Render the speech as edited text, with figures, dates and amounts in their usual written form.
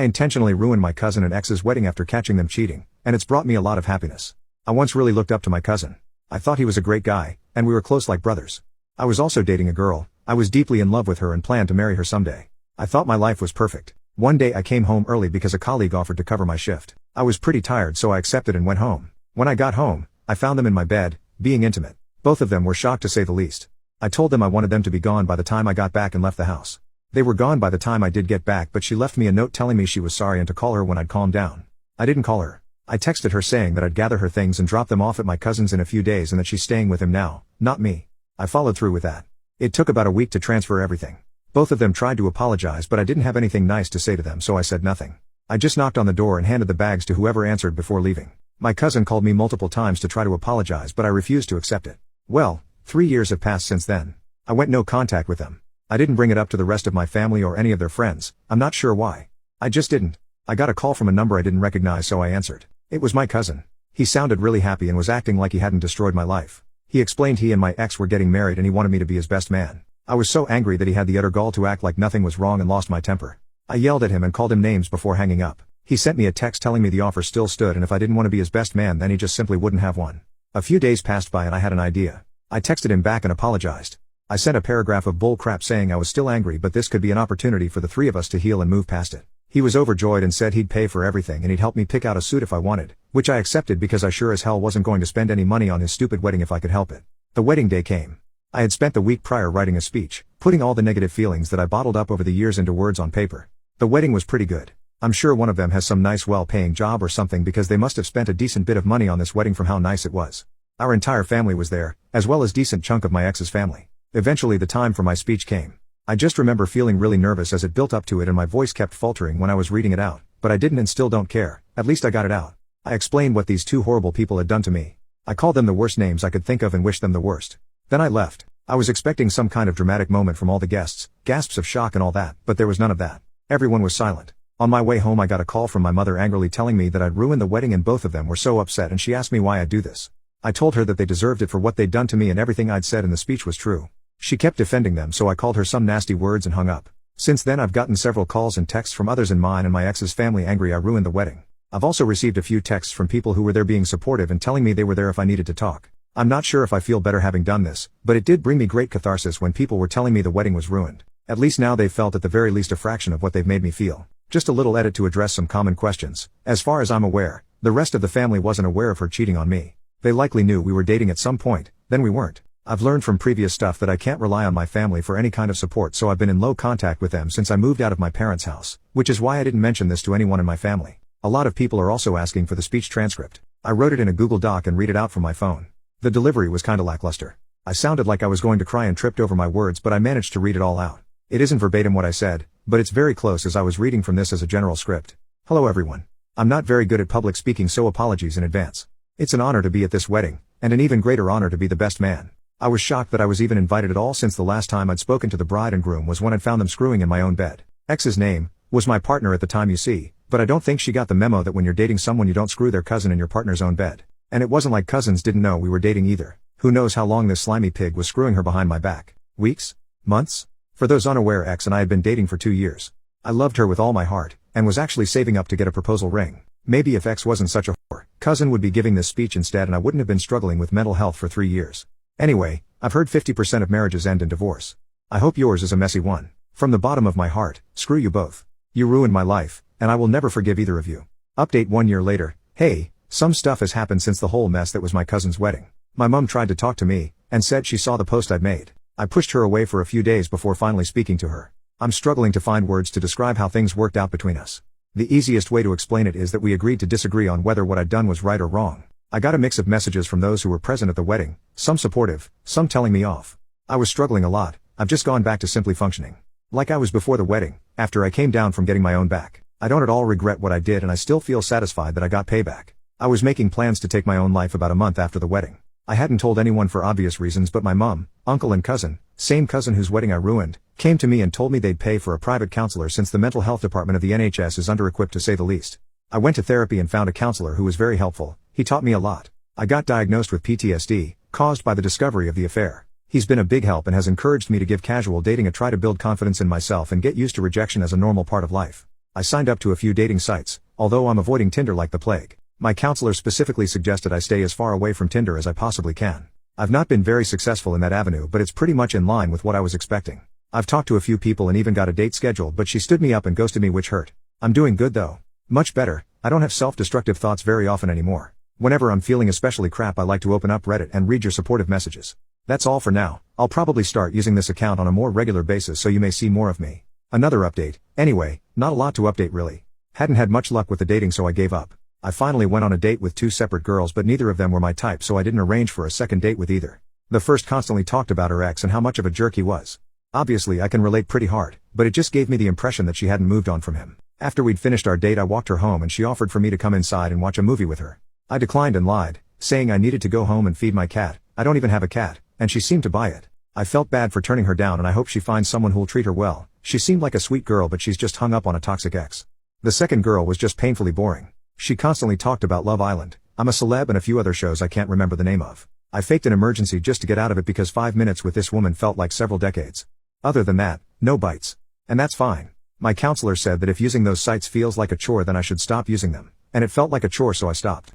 I intentionally ruined my cousin and ex's wedding after catching them cheating, and it's brought me a lot of happiness. I once really looked up to my cousin. I thought he was a great guy, and we were close like brothers. I was also dating a girl. I was deeply in love with her and planned to marry her someday. I thought my life was perfect. One day I came home early because a colleague offered to cover my shift. I was pretty tired, so I accepted and went home. When I got home, I found them in my bed, being intimate. Both of them were shocked to say the least. I told them I wanted them to be gone by the time I got back and left the house. They were gone by the time I did get back, but she left me a note telling me she was sorry and to call her when I'd calmed down. I didn't call her. I texted her saying that I'd gather her things and drop them off at my cousin's in a few days and that she's staying with him now, not me. I followed through with that. It took about a week to transfer everything. Both of them tried to apologize, but I didn't have anything nice to say to them, so I said nothing. I just knocked on the door and handed the bags to whoever answered before leaving. My cousin called me multiple times to try to apologize, but I refused to accept it. Well, 3 years have passed since then. I went no contact with them. I didn't bring it up to the rest of my family or any of their friends. I'm not sure why. I just didn't. I got a call from a number I didn't recognize, so I answered. It was my cousin. He sounded really happy and was acting like he hadn't destroyed my life. He explained he and my ex were getting married and he wanted me to be his best man. I was so angry that he had the utter gall to act like nothing was wrong and lost my temper. I yelled at him and called him names before hanging up. He sent me a text telling me the offer still stood and if I didn't want to be his best man then he just simply wouldn't have one. A few days passed by and I had an idea. I texted him back and apologized. I sent a paragraph of bull crap saying I was still angry but this could be an opportunity for the three of us to heal and move past it. He was overjoyed and said he'd pay for everything and he'd help me pick out a suit if I wanted, which I accepted because I sure as hell wasn't going to spend any money on his stupid wedding if I could help it. The wedding day came. I had spent the week prior writing a speech, putting all the negative feelings that I bottled up over the years into words on paper. The wedding was pretty good. I'm sure one of them has some nice well-paying job or something because they must have spent a decent bit of money on this wedding from how nice it was. Our entire family was there, as well as decent chunk of my ex's family. Eventually the time for my speech came. I just remember feeling really nervous as it built up to it and my voice kept faltering when I was reading it out, but I didn't and still don't care, at least I got it out. I explained what these two horrible people had done to me. I called them the worst names I could think of and wished them the worst. Then I left. I was expecting some kind of dramatic moment from all the guests, gasps of shock and all that, but there was none of that. Everyone was silent. On my way home I got a call from my mother angrily telling me that I'd ruined the wedding and both of them were so upset and she asked me why I'd do this. I told her that they deserved it for what they'd done to me and everything I'd said in the speech was true. She kept defending them so I called her some nasty words and hung up. Since then I've gotten several calls and texts from others in mine and my ex's family angry I ruined the wedding. I've also received a few texts from people who were there being supportive and telling me they were there if I needed to talk. I'm not sure if I feel better having done this, but it did bring me great catharsis when people were telling me the wedding was ruined. At least now they've felt at the very least a fraction of what they've made me feel. Just a little edit to address some common questions. As far as I'm aware, the rest of the family wasn't aware of her cheating on me. They likely knew we were dating at some point, then we weren't. I've learned from previous stuff that I can't rely on my family for any kind of support, so I've been in low contact with them since I moved out of my parents' house, which is why I didn't mention this to anyone in my family. A lot of people are also asking for the speech transcript. I wrote it in a Google Doc and read it out from my phone. The delivery was kinda lackluster. I sounded like I was going to cry and tripped over my words, but I managed to read it all out. It isn't verbatim what I said, but it's very close as I was reading from this as a general script. Hello everyone. I'm not very good at public speaking, so apologies in advance. It's an honor to be at this wedding, and an even greater honor to be the best man. I was shocked that I was even invited at all since the last time I'd spoken to the bride and groom was when I'd found them screwing in my own bed. Ex's name was my partner at the time, you see, but I don't think she got the memo that when you're dating someone you don't screw their cousin in your partner's own bed. And it wasn't like cousins didn't know we were dating either. Who knows how long this slimy pig was screwing her behind my back? Weeks? Months? For those unaware, X and I had been dating for 2 years. I loved her with all my heart, and was actually saving up to get a proposal ring. Maybe if X wasn't such a whore, cousin would be giving this speech instead and I wouldn't have been struggling with mental health for 3 years. Anyway, I've heard 50% of marriages end in divorce. I hope yours is a messy one. From the bottom of my heart, screw you both. You ruined my life, and I will never forgive either of you. Update 1 year later. Hey, some stuff has happened since the whole mess that was my cousin's wedding. My mum tried to talk to me, and said she saw the post I'd made. I pushed her away for a few days before finally speaking to her. I'm struggling to find words to describe how things worked out between us. The easiest way to explain it is that we agreed to disagree on whether what I'd done was right or wrong. I got a mix of messages from those who were present at the wedding, some supportive, some telling me off. I was struggling a lot. I've just gone back to simply functioning like I was before the wedding, after I came down from getting my own back. I don't at all regret what I did and I still feel satisfied that I got payback. I was making plans to take my own life about a month after the wedding. I hadn't told anyone for obvious reasons, but my mum, uncle and cousin, same cousin whose wedding I ruined, came to me and told me they'd pay for a private counselor since the mental health department of the NHS is under-equipped to say the least. I went to therapy and found a counselor who was very helpful. He taught me a lot. I got diagnosed with PTSD, caused by the discovery of the affair. He's been a big help and has encouraged me to give casual dating a try to build confidence in myself and get used to rejection as a normal part of life. I signed up to a few dating sites, although I'm avoiding Tinder like the plague. My counselor specifically suggested I stay as far away from Tinder as I possibly can. I've not been very successful in that avenue, but it's pretty much in line with what I was expecting. I've talked to a few people and even got a date scheduled, but she stood me up and ghosted me, which hurt. I'm doing good though. Much better. I don't have self-destructive thoughts very often anymore. Whenever I'm feeling especially crap, I like to open up Reddit and read your supportive messages. That's all for now. I'll probably start using this account on a more regular basis so you may see more of me. Another update. Anyway, not a lot to update really. Hadn't had much luck with the dating, so I gave up. I finally went on a date with 2 separate girls, but neither of them were my type, so I didn't arrange for a second date with either. The first constantly talked about her ex and how much of a jerk he was. Obviously I can relate pretty hard, but it just gave me the impression that she hadn't moved on from him. After we'd finished our date, I walked her home and she offered for me to come inside and watch a movie with her. I declined and lied, saying I needed to go home and feed my cat. I don't even have a cat, and she seemed to buy it. I felt bad for turning her down, and I hope she finds someone who'll treat her well. She seemed like a sweet girl, but she's just hung up on a toxic ex. The second girl was just painfully boring. She constantly talked about Love Island, I'm a Celeb, and a few other shows I can't remember the name of. I faked an emergency just to get out of it because 5 minutes with this woman felt like several decades. Other than that, no bites. And that's fine. My counselor said that if using those sites feels like a chore, then I should stop using them. And it felt like a chore, so I stopped.